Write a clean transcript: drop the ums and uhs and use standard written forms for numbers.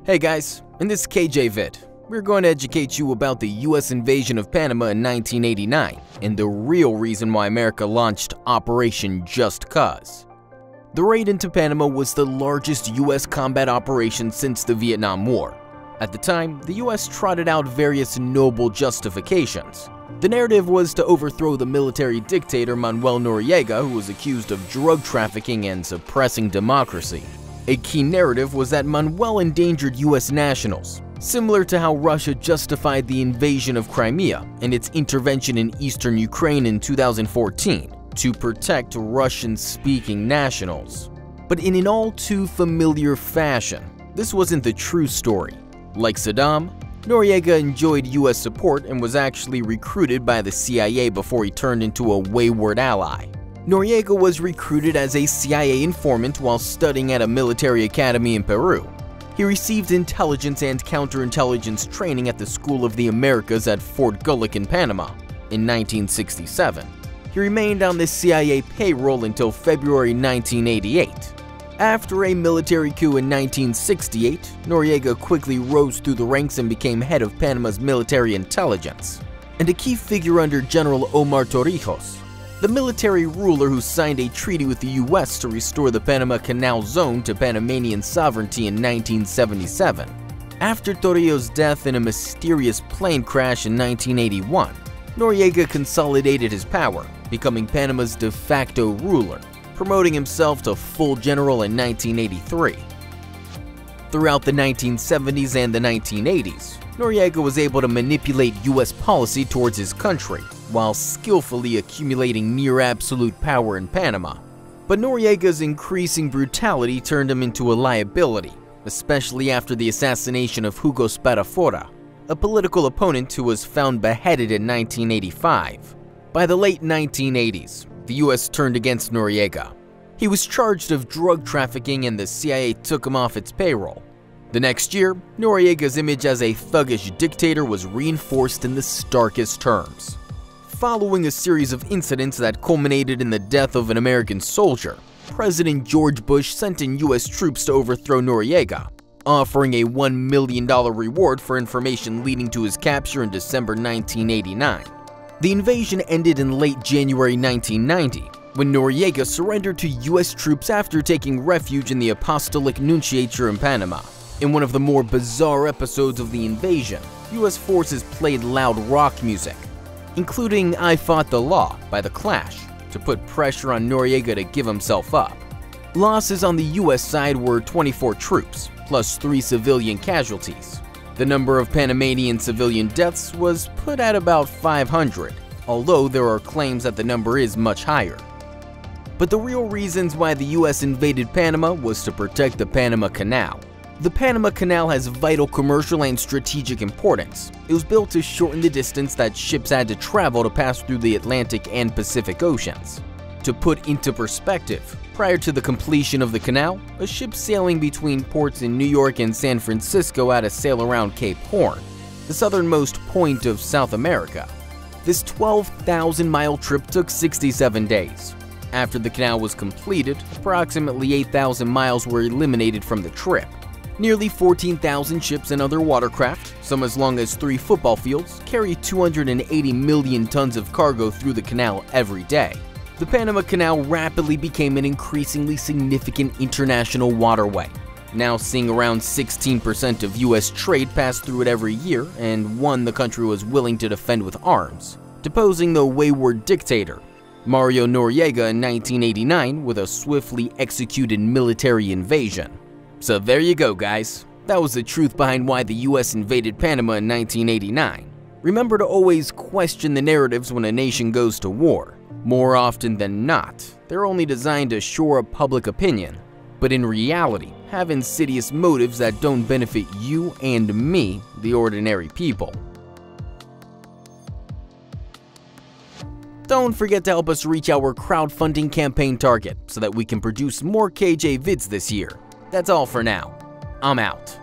Hey guys, in this KJ vid, we're going to educate you about the US invasion of Panama in 1989 and the real reason why America launched Operation Just Cause. The raid into Panama was the largest US combat operation since the Vietnam War. At the time, the US trotted out various noble justifications. The narrative was to overthrow the military dictator Manuel Noriega, who was accused of drug trafficking and suppressing democracy. A key narrative was that Manuel endangered US nationals, similar to how Russia justified the invasion of Crimea and its intervention in eastern Ukraine in 2014 to protect Russian-speaking nationals. But in an all too familiar fashion, this wasn't the true story. Like Saddam, Noriega enjoyed US support and was actually recruited by the CIA before he turned into a wayward ally. Noriega was recruited as a CIA informant while studying at a military academy in Peru. He received intelligence and counterintelligence training at the School of the Americas at Fort Gulick in Panama in 1967. He remained on the CIA payroll until February 1988. After a military coup in 1968, Noriega quickly rose through the ranks and became head of Panama's military intelligence, and a key figure under General Omar Torrijos, the military ruler who signed a treaty with the US to restore the Panama Canal zone to Panamanian sovereignty in 1977. After Torrijos' death in a mysterious plane crash in 1981, Noriega consolidated his power, becoming Panama's de facto ruler, promoting himself to full general in 1983. Throughout the 1970s and the 1980s, Noriega was able to manipulate US policy towards his country, while skillfully accumulating near-absolute power in Panama. But Noriega's increasing brutality turned him into a liability, especially after the assassination of Hugo Spadafora, a political opponent who was found beheaded in 1985. By the late 1980s, the US turned against Noriega. He was charged of drug trafficking and the CIA took him off its payroll. The next year, Noriega's image as a thuggish dictator was reinforced in the starkest terms. Following a series of incidents that culminated in the death of an American soldier, President George Bush sent in US troops to overthrow Noriega, offering a $1 million reward for information leading to his capture in December 1989. The invasion ended in late January 1990, when Noriega surrendered to US troops after taking refuge in the Apostolic Nunciature in Panama. In one of the more bizarre episodes of the invasion, US forces played loud rock music, including I Fought the Law by The Clash, to put pressure on Noriega to give himself up. Losses on the US side were 24 troops, plus 3 civilian casualties. The number of Panamanian civilian deaths was put at about 500, although there are claims that the number is much higher. But the real reasons why the US invaded Panama was to protect the Panama Canal. The Panama Canal has vital commercial and strategic importance. It was built to shorten the distance that ships had to travel to pass through the Atlantic and Pacific Oceans. To put into perspective, prior to the completion of the canal, a ship sailing between ports in New York and San Francisco had to sail around Cape Horn, the southernmost point of South America. This 12,000-mile trip took 67 days. After the canal was completed, approximately 8,000 miles were eliminated from the trip. Nearly 14,000 ships and other watercraft, some as long as 3 football fields, carry 280 million tons of cargo through the canal every day. The Panama Canal rapidly became an increasingly significant international waterway, now seeing around 16% of US trade pass through it every year, and one the country was willing to defend with arms, deposing the wayward dictator Mario Noriega in 1989 with a swiftly executed military invasion. So there you go, guys. That was the truth behind why the US invaded Panama in 1989. Remember to always question the narratives when a nation goes to war. More often than not, they're only designed to shore up public opinion, but in reality, have insidious motives that don't benefit you and me, the ordinary people. Don't forget to help us reach our crowdfunding campaign target so that we can produce more KJ vids this year. That's all for now. I'm out.